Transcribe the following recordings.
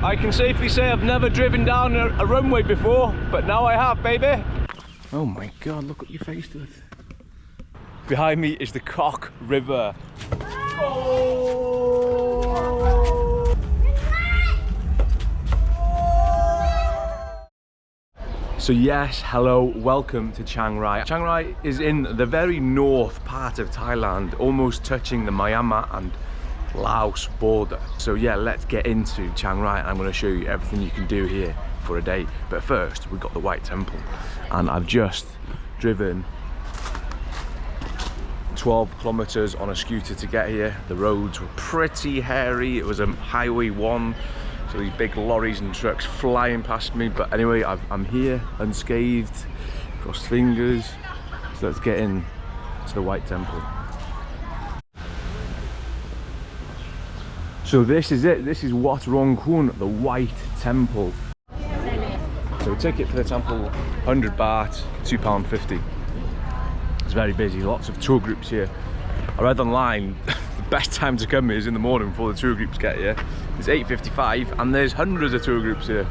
I can safely say I've never driven down a runway before, but now I have, baby. Oh my God, look what you're faced with. Behind me is the Cock River. Oh. So yes, hello, welcome to Chiang Rai. Chiang Rai is in the very north part of Thailand, almost touching the Myanmar and Laos border. So yeah, let's get into Chiang Rai. I'm going to show you everything you can do here for a day. But first, we've got the White Temple, and I've just driven 12 kilometers on a scooter to get here. The roads were pretty hairy. It was a highway 1, so these big lorries and trucks flying past me. But anyway, I'm here unscathed, crossed fingers. So let's get in to the White Temple. So this is it. This is Wat Rong Khun, the White Temple. So a ticket for the temple, 100 baht, £2.50. It's very busy, lots of tour groups here. I read online the best time to come is in the morning before the tour groups get here. It's 8:55 and there's hundreds of tour groups here.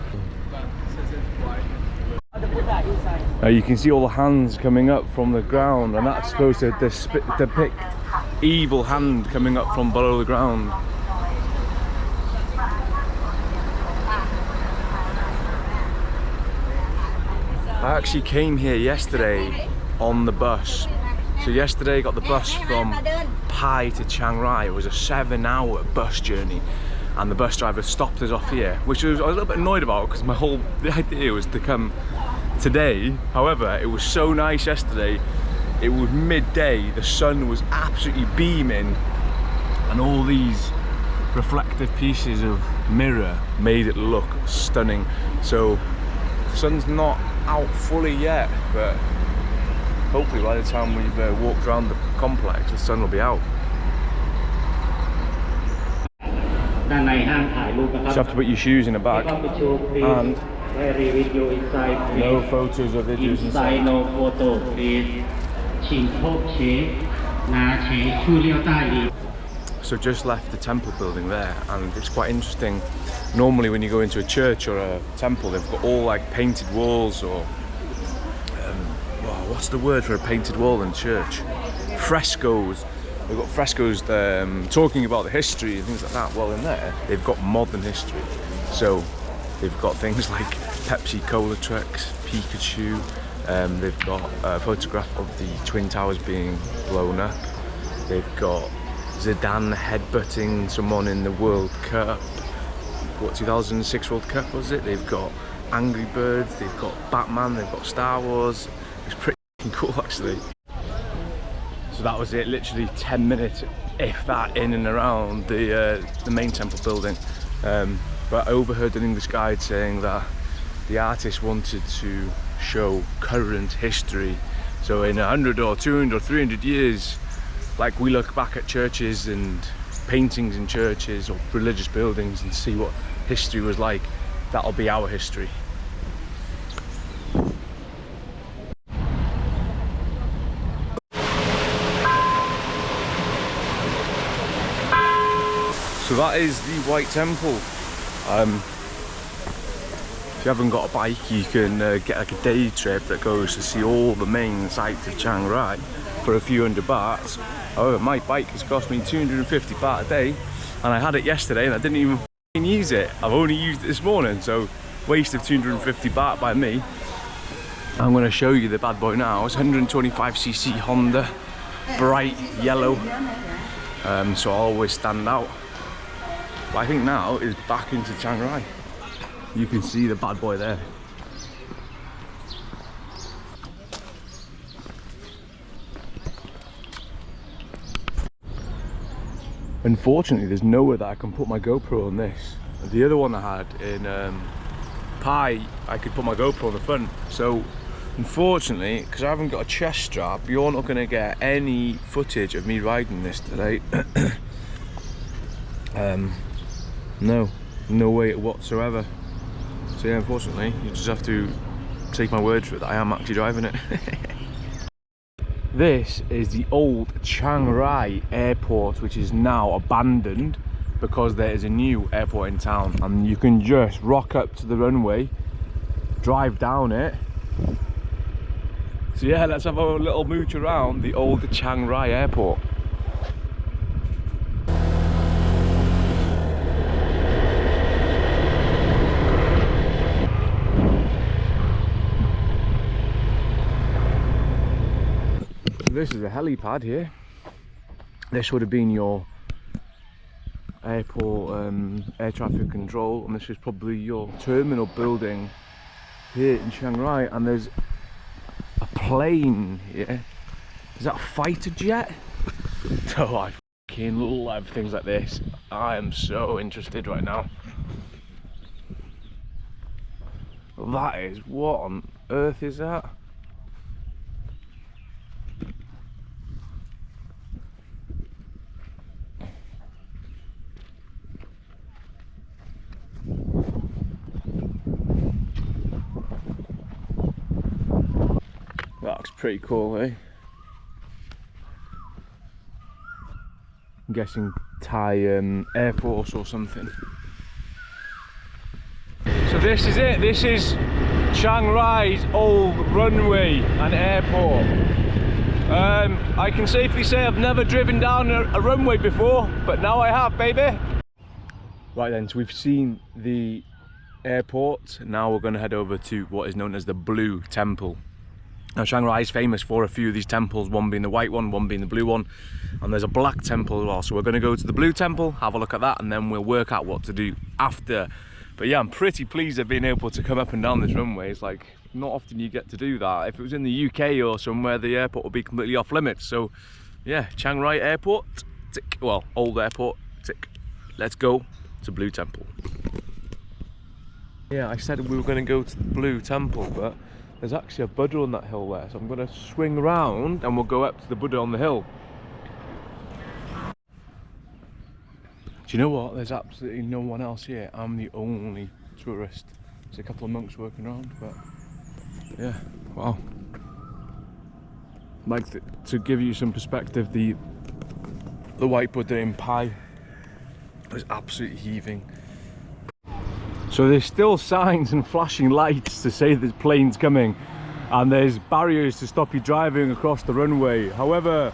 You can see all the hands coming up from the ground, and that's supposed to depict evil hand coming up from below the ground. I actually came here yesterday on the bus. So yesterday I got the bus from Pai to Chiang Rai. It was a 7-hour bus journey, and the bus driver stopped us off here, which I was a little bit annoyed about because the idea was to come today. However, it was so nice yesterday. It was midday, the sun was absolutely beaming, and all these reflective pieces of mirror made it look stunning. So the sun's not out fully yet, but hopefully by the time we've walked around the complex, the sun will be out. So you have to put your shoes in a bag, and no photos or videos inside. No photo, please. So just left the temple building there, and it's quite interesting. Normally when you go into a church or a temple, they've got all like painted walls, or what's the word for a painted wall in church? Frescoes. They've got frescoes talking about the history and things like that. Well, in there they've got modern history. So they've got things like Pepsi Cola trucks, Pikachu. They've got a photograph of the Twin Towers being blown up. They've got Zidane headbutting someone in the World Cup. What, 2006 World Cup was it? They've got Angry Birds, they've got Batman, they've got Star Wars. It's pretty cool actually. So that was it, literally 10 minutes, if that, in and around the main temple building. But I overheard an English guide saying that the artist wanted to show current history. So in 100 or 200 or 300 years, like we look back at churches and paintings in churches or religious buildings and see what history was like, that'll be our history. So that is the White Temple. If you haven't got a bike, you can get like a day trip that goes to see all the main sites of Chiang Rai for a few hundred bahts. However, my bike has cost me 250 baht a day, and I had it yesterday and I didn't even use it. I've only used it this morning, so waste of 250 baht by me. I'm going to show you the bad boy now. It's 125cc Honda, bright yellow, so I'll always stand out. But I think now is back into Chiang Rai. You can see the bad boy there. Unfortunately, there's nowhere that I can put my GoPro on this. The other one I had in Pai, I could put my GoPro on the front. So unfortunately, because I haven't got a chest strap, you're not going to get any footage of me riding this today. No way whatsoever. So yeah, unfortunately, you just have to take my word for it that I am actually driving it. This is the old Chiang Rai airport, which is now abandoned. because there is a new airport in town and you can just rock up to the runway, drive down it. So yeah, let's have a little mooch around the old Chiang Rai airport. This is a helipad here. This would have been your airport air traffic control, and this is probably your terminal building here in Chiang Rai. And there's a plane here. Is that a fighter jet? Oh, I fucking love things like this. I am so interested right now. That is, what on earth is that? That looks pretty cool, eh? I'm guessing Thai Air Force or something. So this is it. This is Chiang Rai's old runway and airport. I can safely say I've never driven down a runway before, but now I have, baby. Right then, so we've seen the airport. Now we're going to head over to what is known as the Blue Temple. Now Chiang Rai is famous for a few of these temples, one being the white one being the blue one, and there's a black temple as well. So we're going to go to the Blue Temple, have a look at that, and then we'll work out what to do after. But yeah, I'm pretty pleased at being able to come up and down this runway. It's like, not often you get to do that. If it was in the UK or somewhere, the airport would be completely off limits. So yeah, Chiang Rai airport, tick. Well, old airport, tick. Let's go to Blue Temple. Yeah, I said we were going to go to the Blue Temple, but there's actually a Buddha on that hill there, so I'm going to swing around and we'll go up to the Buddha on the hill. Do you know what? There's absolutely no one else here. I'm the only tourist. There's a couple of monks working around, but yeah, wow. Like to give you some perspective, the white Buddha in Pai is absolutely heaving. So there's still signs and flashing lights to say there's planes coming, and there's barriers to stop you driving across the runway. However,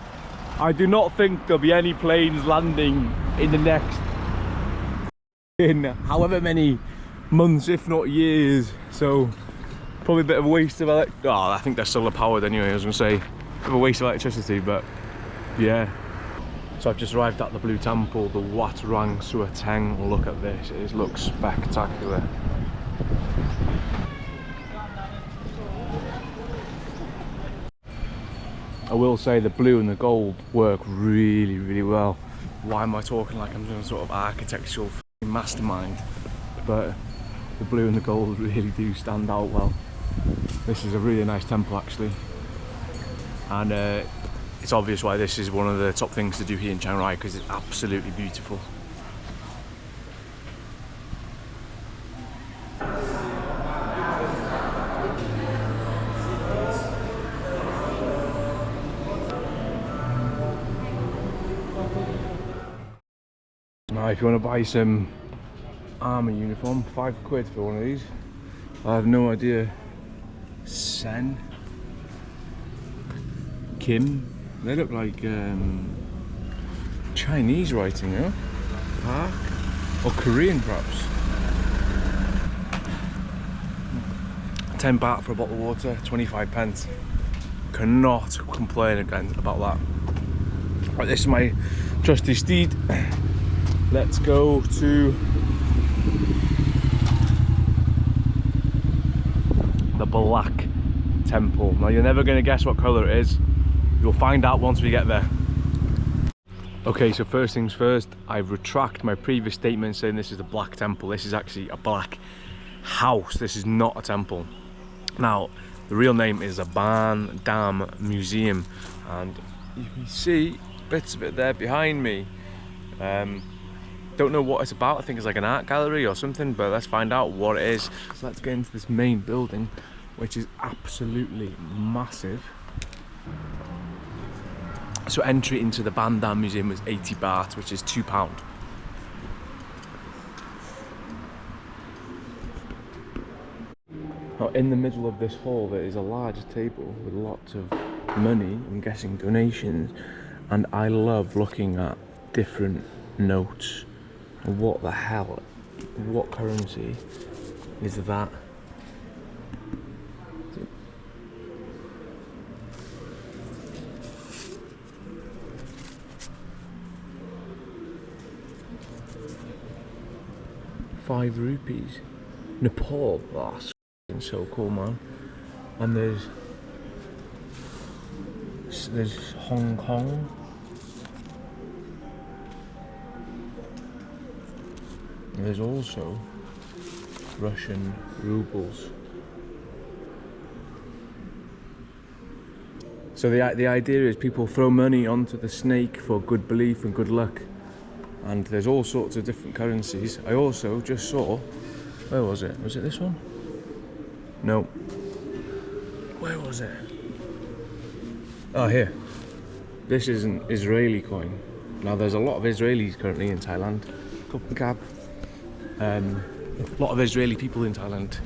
I do not think there'll be any planes landing in the next, in however many months, if not years. So probably a bit of a waste of I think they're solar powered anyway. I was gonna say, a bit of a waste of electricity, but yeah. So I've just arrived at the Blue Temple, the Wat Rang Suateng. Look at this, it looks spectacular. I will say the blue and the gold work really, really well. Why am I talking like I'm some sort of architectural mastermind? But the blue and the gold really do stand out well. This is a really nice temple actually. And it's obvious why this is one of the top things to do here in Chiang Rai, because it's absolutely beautiful. Now if you want to buy some army uniform, £5 for one of these. I have no idea. Sen, Kim. They look like Chinese writing, you know? Park? Or Korean perhaps. 10 baht for a bottle of water, 25p. Cannot complain again about that. Right, this is my trusty steed. Let's go to the Black Temple. Now you're never going to guess what colour it is. You'll find out once we get there. Okay, so first things first, I retract my previous statement saying this is the Black Temple. This is actually a black house. This is not a temple. Now, the real name is a Ban Dam Museum, and you can see bits of it there behind me. Don't know what it's about. I think it's like an art gallery or something, but let's find out what it is. So let's get into this main building, which is absolutely massive. So entry into the Ban Dam Museum was 80 baht, which is £2. Now in the middle of this hall there is a large table with lots of money, I'm guessing donations, and I love looking at different notes. What the hell? What currency is that? ₹5. Nepal. Oh, that's so cool, man. And there's Hong Kong. And there's also Russian rubles. So the idea is people throw money onto the snake for good belief and good luck. And there's all sorts of different currencies. I also just saw, where was it? Was it this one? No. Where was it? Oh, here. This is an Israeli coin. Now there's a lot of Israelis currently in Thailand. Cab. A lot of Israeli people in Thailand.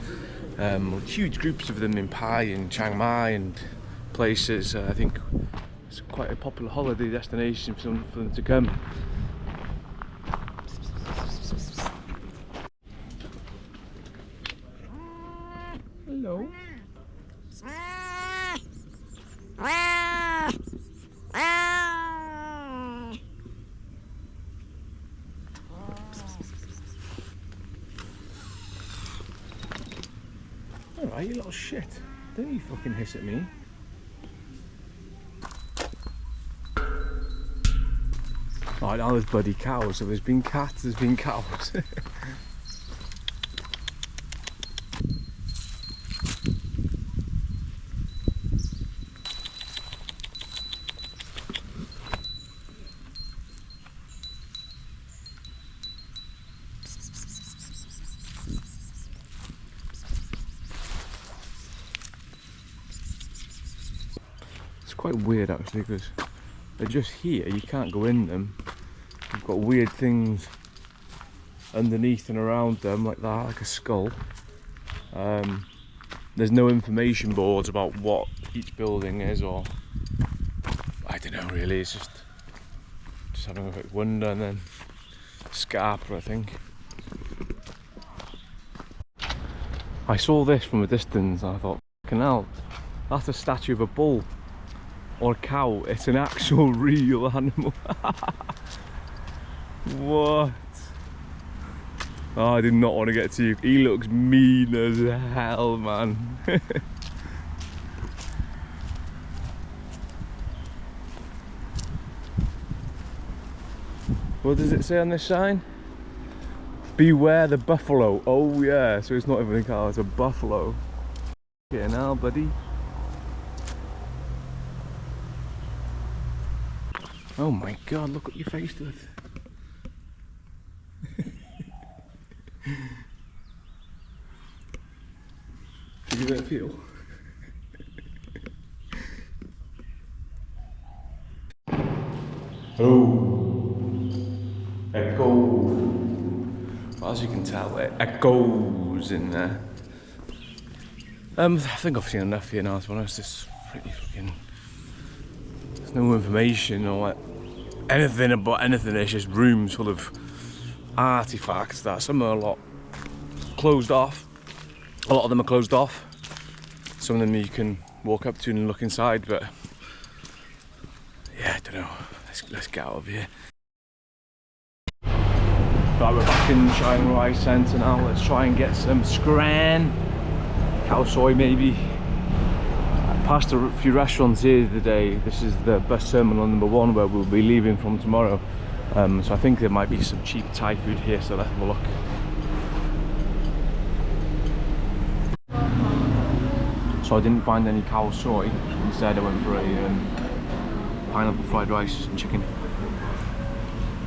Huge groups of them in Pai and Chiang Rai and places. I think it's quite a popular holiday destination for them to come. Hello. Alright, you little shit. Don't you fucking hiss at me. Oh, now there's bloody cows, so there's been cats, there's been cows. It's quite weird actually, because they're just here, you can't go in them. You've got weird things underneath and around them like that, like a skull. There's no information boards about what each building is, or I don't know really, it's just having a quick wander and then Scarpa, I think. I saw this from a distance and I thought, fucking hell, that's a statue of a bull or a cow. It's an actual real animal. What? Oh, I did not want to get to you. He looks mean as hell, man. What does it say on this sign? Beware the buffalo. Oh yeah, so it's not even a cow, it's a buffalo. Okay, now, buddy. Oh my god, look what you're faced with. Did you get a feel? Oh, echo. Well, as you can tell, it echoes in there. I think I've seen enough here now, to be honest. It's pretty fucking... There's no information or like anything about anything. It's just rooms full of artifacts that some are a lot closed off. A lot of them are closed off. Some of them you can walk up to and look inside, but yeah, I don't know. Let's get out of here. Right, we're back in Chiang Rai Centre now. Let's try and get some scran, khao soi maybe. I passed a few restaurants here today. This is the bus terminal number 1 where we'll be leaving from tomorrow. So I think there might be some cheap Thai food here, so let's have a look. So I didn't find any khao soi. Instead I went for a pineapple fried rice and chicken,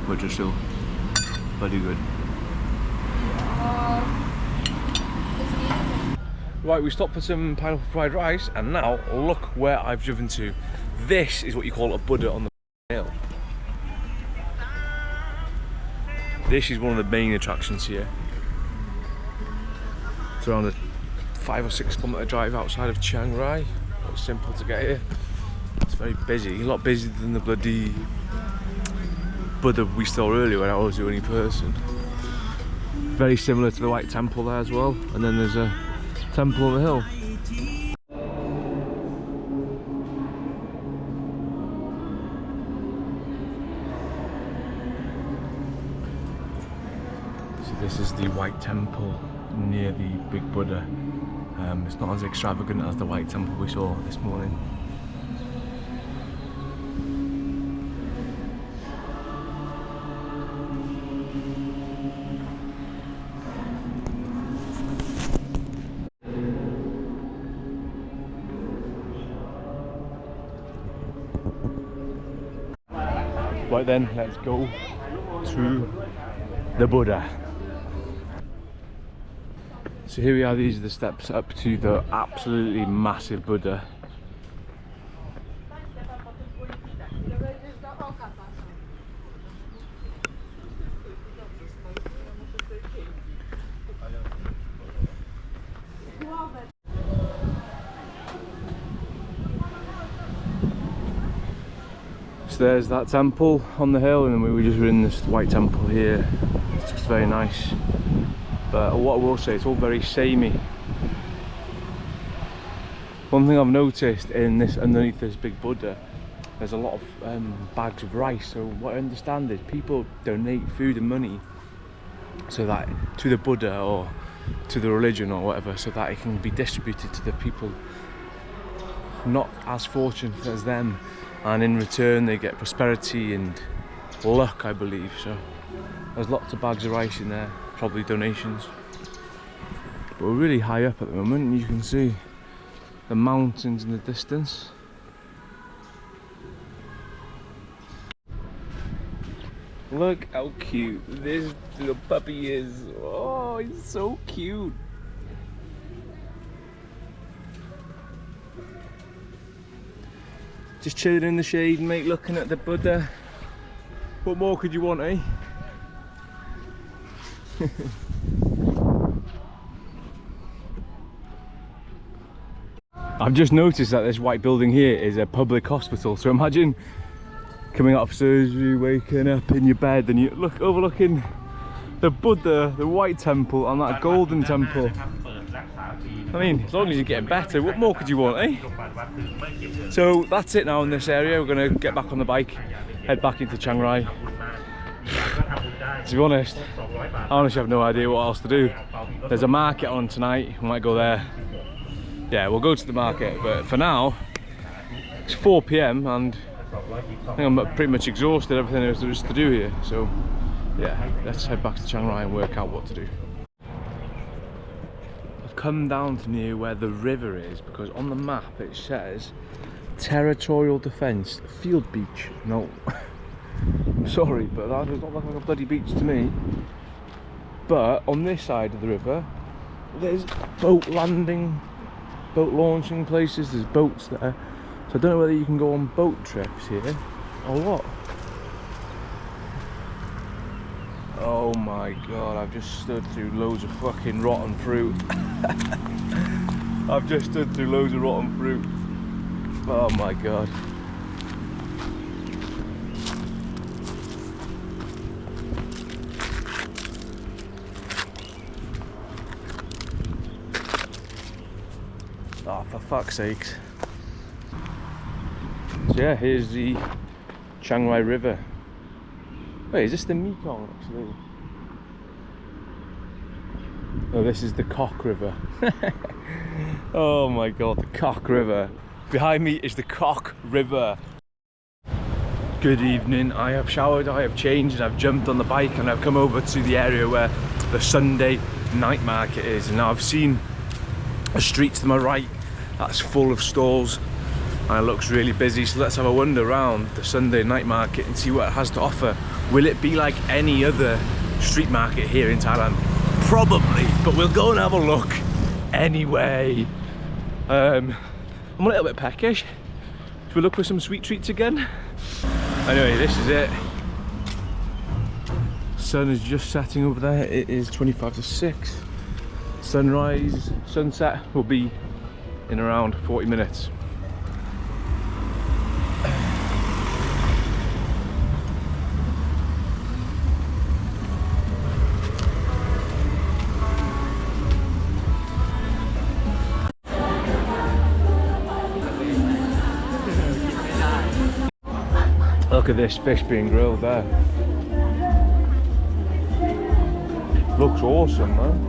which are still pretty good. Right, we stopped for some pineapple fried rice, and now look where I've driven to. This is what you call a Buddha on the hill. This is one of the main attractions here. It's around a 5 or 6 kilometre drive outside of Chiang Rai. It's simple to get here. It's very busy, a lot busier than the bloody Buddha we saw earlier when I was the only person. Very similar to the White Temple there as well, and then there's a temple on the hill. So this is the White Temple near the big Buddha. It's not as extravagant as the White Temple we saw this morning. Right then, let's go to the Buddha. So here we are, these are the steps up to the absolutely massive Buddha. So there's that temple on the hill, and then we were in this White Temple here. It's just very nice. But what I will say, it's all very samey. One thing I've noticed in this, underneath this big Buddha, there's a lot of bags of rice. So what I understand is people donate food and money so that to the Buddha or to the religion or whatever, so that it can be distributed to the people not as fortunate as them, and in return they get prosperity and luck, I believe. So there's lots of bags of rice in there, probably donations. But we're really high up at the moment, and you can see the mountains in the distance. Look how cute this little puppy is. Oh, he's so cute. Just chilling in the shade, mate, looking at the Buddha. What more could you want, eh? I've just noticed that this white building here is a public hospital, so imagine coming out of surgery, waking up in your bed, and you look overlooking the Buddha, the White Temple, and that Golden Temple. I mean, as long as you're getting better, what more could you want, eh? So that's it now in this area. We're going to get back on the bike, head back into Chiang Rai. To be honest, I honestly have no idea what else to do. There's a market on tonight, we might go there. Yeah, we'll go to the market, but for now, it's 4 PM and I think I'm pretty much exhausted everything there is to do here. So yeah, let's head back to Chiang Rai and work out what to do. I've come down to near where the river is, because on the map it says Territorial Defence Field Beach. No, I'm sorry, but that does not look like a bloody beach to me. But on this side of the river, there's boat landing, boat launching places, there's boats there. So I don't know whether you can go on boat trips here or what. Oh my god, I've just stood through loads of fucking rotten fruit. I've just stood through loads of rotten fruit. Oh my god. Oh, for fuck's sakes. So yeah, here's the Chiang Rai River. Wait, is this the Mekong actually? Oh, this is the Cock River. Oh my god, the Cock River. Behind me is the Cock River. Good evening, I have showered, I have changed, and I've jumped on the bike and I've come over to the area where the Sunday night market is. And now I've seen a street to my right that's full of stalls and it looks really busy, so let's have a wander around the Sunday night market and see what it has to offer. Will it be like any other street market here in Thailand? Probably, but we'll go and have a look anyway. I'm a little bit peckish. Should we look for some sweet treats again? Anyway, this is it. Sun is just setting over there. It is 25 to 6. Sunrise, sunset will be in around 40 minutes. Look at this fish being grilled there. Looks awesome, man.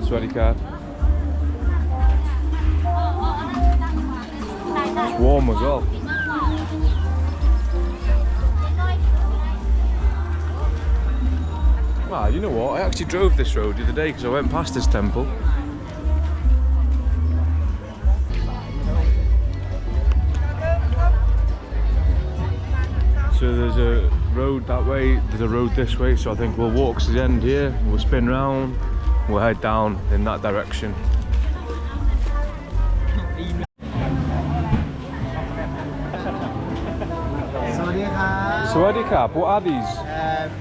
Sweaty cat. It's warm as well. Wow, you know what? I actually drove this road the other day because I went past this temple. So there's a road that way, there's a road this way, so I think we'll walk to the end here, we'll spin round, we'll head down in that direction. Sawadi Kap, what are these?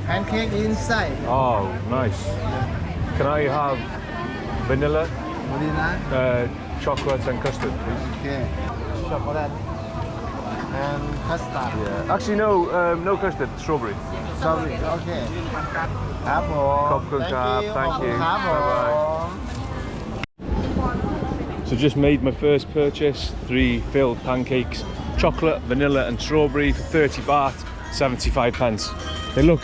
Pancake inside. Oh, nice. Can I have vanilla, chocolate and custard, please? Okay. Chocolate and custard. Yeah. Actually, no, no custard, strawberry. Sorry. Okay. Thank you. Bye-bye. So just made my first purchase, 3 filled pancakes, chocolate, vanilla and strawberry for 30 baht, 75 pence. They look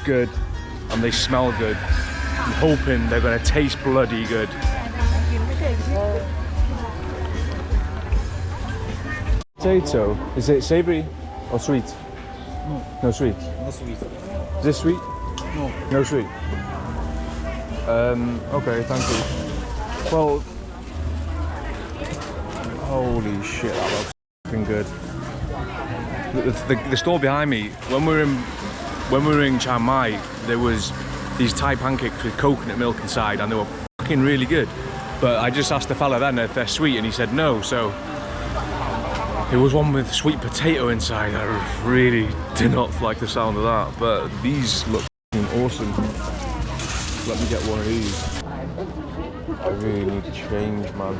good and they smell good. I'm hoping they're gonna taste bloody good. Potato, is it savory or sweet? No. No sweet? No sweet. Is this sweet? No. No sweet? Okay, thank you. Well, holy shit, that looks fucking good. The store behind me, when we were in Chiang Mai, there was these Thai pancakes with coconut milk inside, and they were fucking really good. But I just asked the fella then if they're sweet, and he said no. So there was one with sweet potato inside. I really did not like the sound of that, but these look fucking awesome. Let me get one of these. I really need to change, man.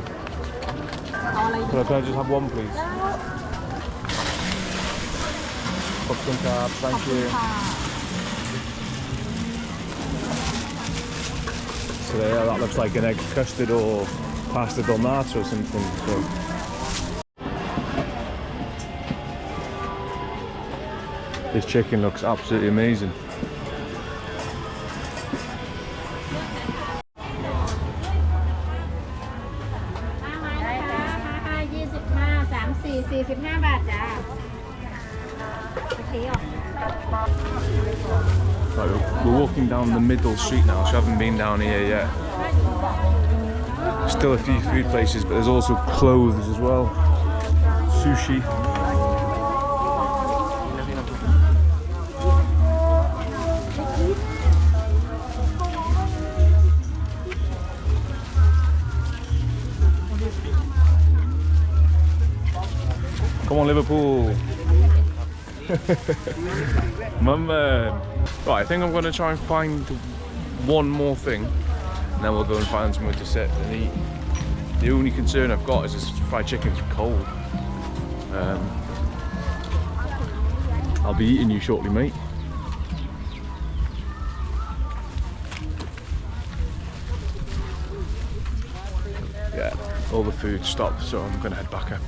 Can I just have one, please? Popcorn card, thank you. So yeah, that looks like an egg custard or pasta dolmata or something. So. This chicken looks absolutely amazing. Right, we're walking down the middle street now, so I haven't been down here yet. Still a few food places, but there's also clothes as well. Sushi. Come on, Liverpool. Mama. Right, I think I'm going to try and find one more thing, and then we'll go and find somewhere to sit and eat. The only concern I've got is this fried chicken's cold. I'll be eating you shortly, mate. Yeah, all the food stopped, so I'm going to head back up.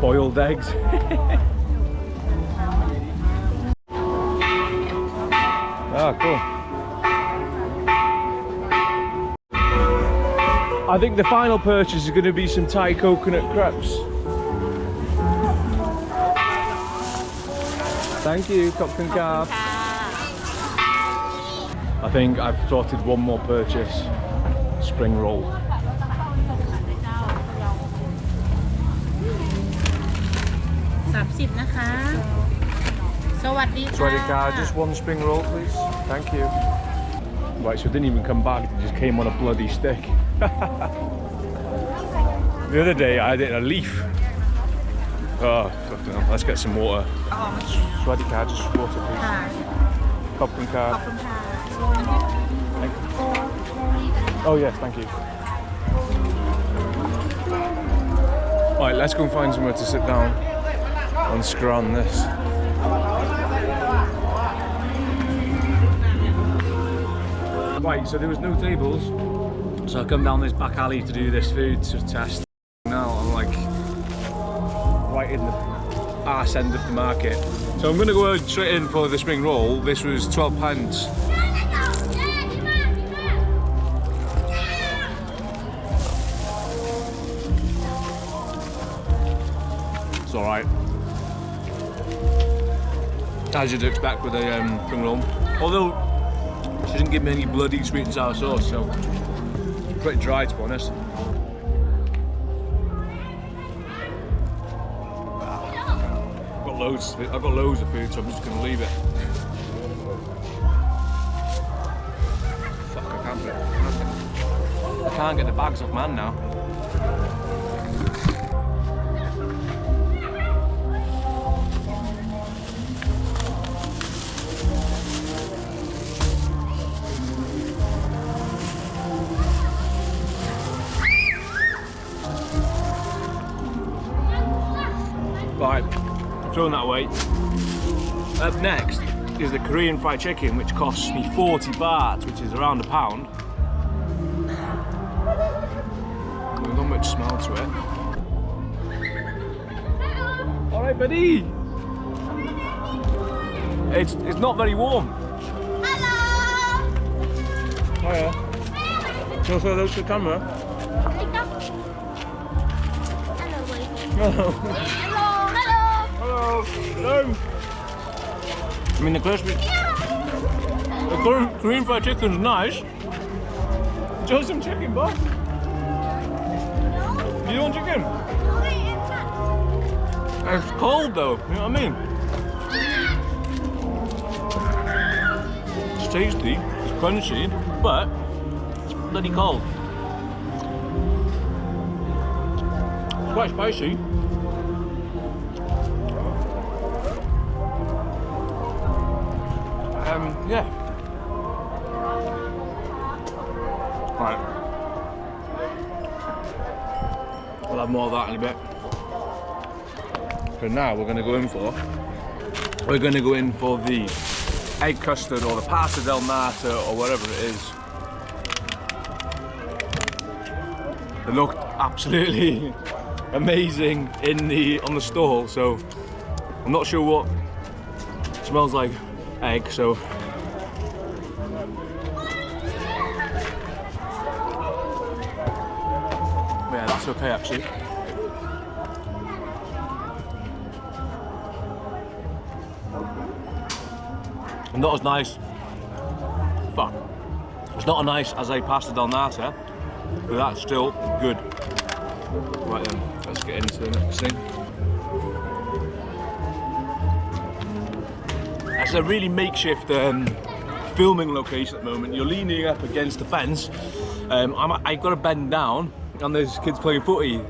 Boiled eggs. Ah, cool. I think the final purchase is going to be some Thai coconut crepes. Thank you, Captain Carb. I think I've sorted one more purchase. Spring roll. Swadika, just one spring roll, please. Thank you. Right, so it didn't even come back, it just came on a bloody stick. The other day I had it in a leaf. Oh, fucking hell. Let's get some water. Sweaty car, just water, please. Popcorn car. Thank you. Oh, yes, thank you. Right, let's go and find somewhere to sit down and scran this. Right, so there was no tables, so I come down this back alley to do this food test. Now I'm like right in the arse end of the market. So I'm going to go straight in for the spring roll. This was £12. It's alright. As you'd expect with a spring roll. Although she didn't give me any bloody sweet and sour sauce, so pretty dry to be honest. I've got loads of food, so I'm just going to leave it. Fuck, I can't get the bags off man now. Right. Throwing that away. Up next is the Korean fried chicken, which costs me 40 baht, which is around £1. There's not much smell to it. Alright, buddy! It's not very warm. Hello! Hiya. Can I throw those to the camera? Hello. Hello. I mean, the Korean fried chicken's nice. Show some chicken, bud. You want chicken? It's cold though, you know what I mean? It's tasty, it's crunchy, but it's bloody cold. It's quite spicy. Yeah. Right. We'll have more of that in a bit. So now we're going to go in for the egg custard or the pasta del nata or whatever it is. They look absolutely amazing on the stall, so I'm not sure what it smells like egg, so yeah, that's okay actually. Not as nice. Fuck. It's not as nice as a pasta del nata, but that's still good. Right then, let's get into the next thing. It's a really makeshift filming location at the moment. You're leaning up against the fence. I've got to bend down, and there's kids playing footy.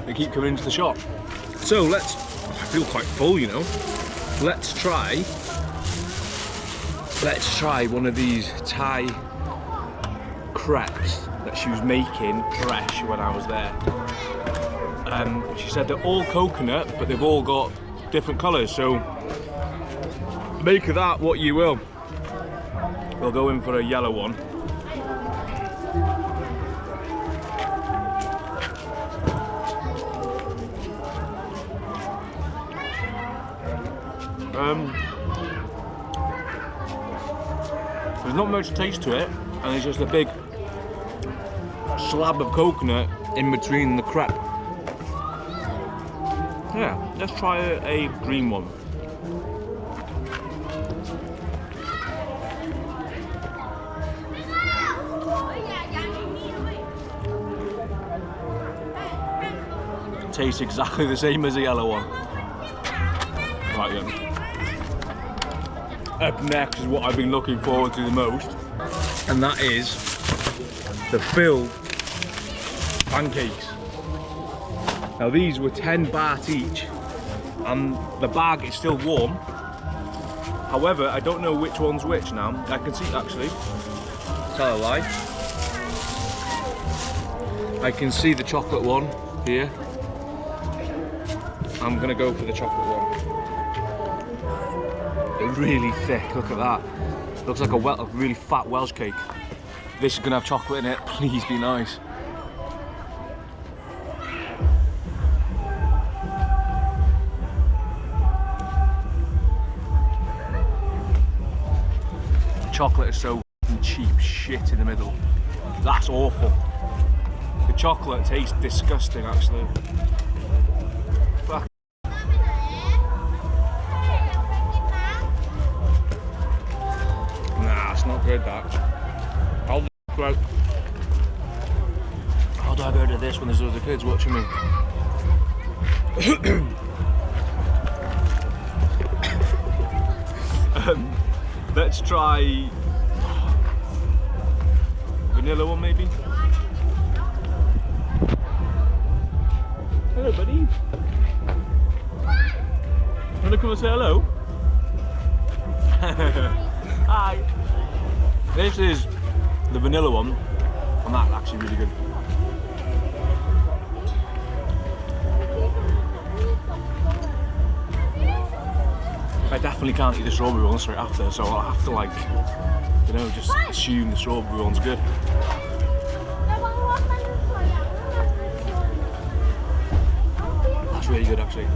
They keep coming into the shop. So I feel quite full, you know. Let's try one of these Thai crepes that she was making fresh when I was there. She said they're all coconut, but they've all got different colours, so make of that what you will. We'll go in for a yellow one. There's not much taste to it, and it's just a big slab of coconut in between the crepe. Yeah, let's try a green one. Tastes exactly the same as the yellow one. Right then. Up next is what I've been looking forward to the most, and that is the filled pancakes. Now these were 10 baht each, and the bag is still warm. However, I don't know which one's which now. I can see, actually, tell a lie. I can see the chocolate one here. I'm gonna go for the chocolate one. They're really thick, look at that. Looks like a really fat Welsh cake. This is gonna have chocolate in it, please be nice. Chocolate is so cheap shit in the middle. That's awful. The chocolate tastes disgusting actually. Fuck. Nah, it's not good that. How do I go to this when there's other kids watching me? Let's try vanilla one maybe. Hello buddy. Wanna come and say hello? Hi. This is the vanilla one and that's actually really good. I definitely can't eat the strawberry one straight after, so I'll have to, like, you know, just assume the strawberry one's good. That's really good actually.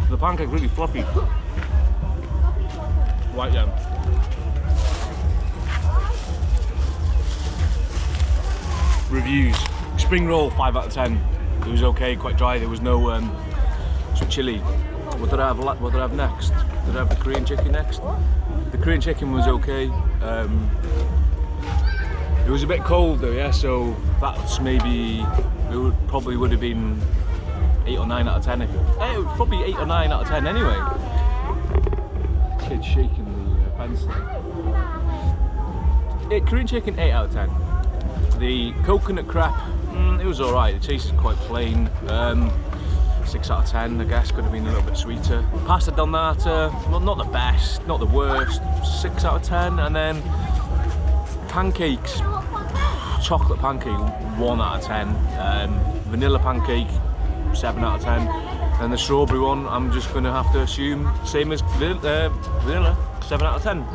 The pancake's really fluffy. White yam. Reviews. Spring roll, 5 out of 10. It was okay, quite dry. There was no some chili. What did I have? What did I have next? Did I have the Korean chicken next? The Korean chicken was okay. It was a bit cold though, yeah. So that's maybe probably would have been 8 or 9 out of 10. It was probably 8 or 9 out of 10 anyway. Kid's shaking the fence there. Korean chicken, 8 out of 10. The coconut crepe, it was alright. It tasted quite plain. 6 out of 10, I guess, could have been a little bit sweeter. Pasta donata, not the best, not the worst, 6 out of 10. And then pancakes, chocolate pancake, 1 out of 10. Vanilla pancake, 7 out of 10. And the strawberry one, I'm just going to have to assume, same as vanilla, 7 out of 10.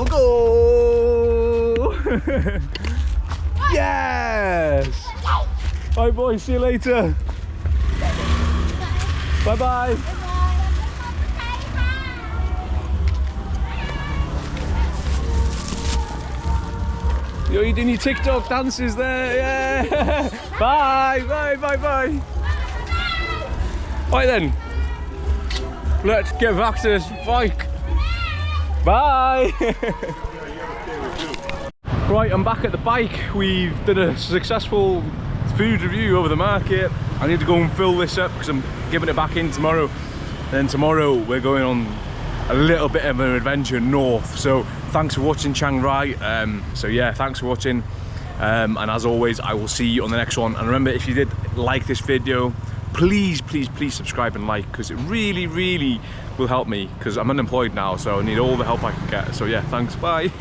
Go! Yes! Bye boys, see you later. Bye bye. You're doing your TikTok dances there, yeah! Bye, bye, bye, bye. Right then, let's get back to this bike. Bye! Right, I'm back at the bike. We've done a successful food review over the market. I need to go and fill this up because I'm giving it back in tomorrow. Then tomorrow we're going on a little bit of an adventure north. So thanks for watching Chiang Rai. So yeah, thanks for watching. And as always, I will see you on the next one. And remember, if you did like this video, please subscribe and like, because it really will help me, because I'm unemployed now, so I need all the help I can get. So yeah, thanks, bye.